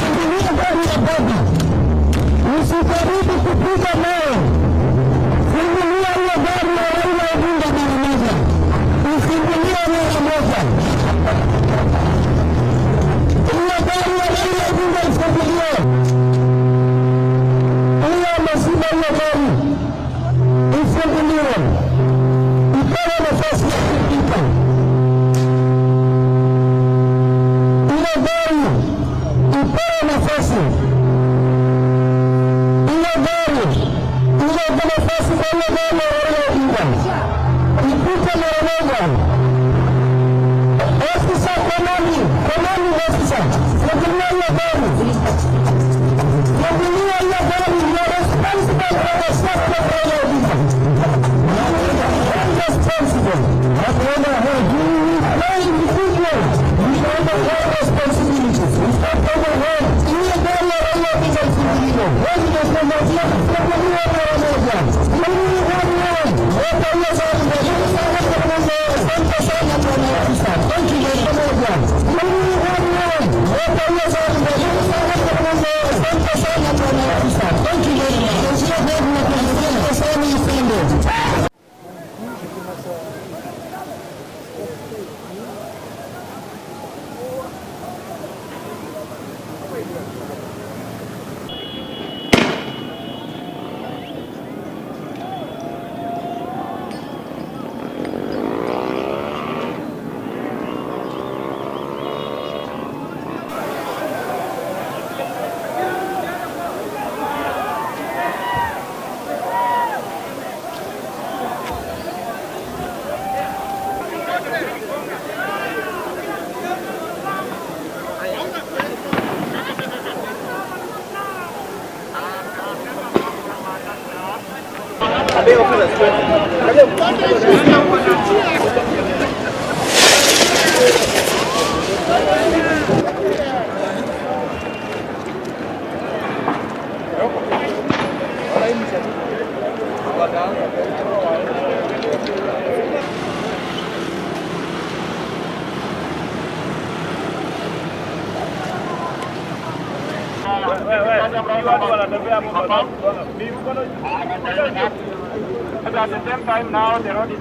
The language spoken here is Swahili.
Usifungulie gari ya baba, usijaribu kupiga nayo. Fungulia hiyo gari ya Raila Odinga mara moja, ufungulie mara moja. Hiyo gari ya Raila Odinga ifungulie. Hiyo ameshinda hiyo gari, ifunguliwe, ipewe nafasi ya kupita. Hiyo gari ipewe nafasi, hiyo gari ipewe nafasi kwa hiyo gari ya Raila Odinga ipite mara moja. Ofisa Komani, ofisa, fungulia hiyo gari, fungulia hiyo gari. You are responsible for the safety of Raila Odinga. Responsible. Hakuna haja. No individual. You have no responsibilities. You start over here. Hiyo gari ya Raila Odinga ifunguliwe. Wewe ndio unamwambia fungulia mara moja. Fungulia gari yao. Weka hiyo gari mbele. Asante sana bwana ofisa. Thank you very much. Fungulia gari yao. Weka hiyo gari mbele. Asante sana bwana ofisa. Thank you very much. Asante sana Ifende. At the same time now, the road is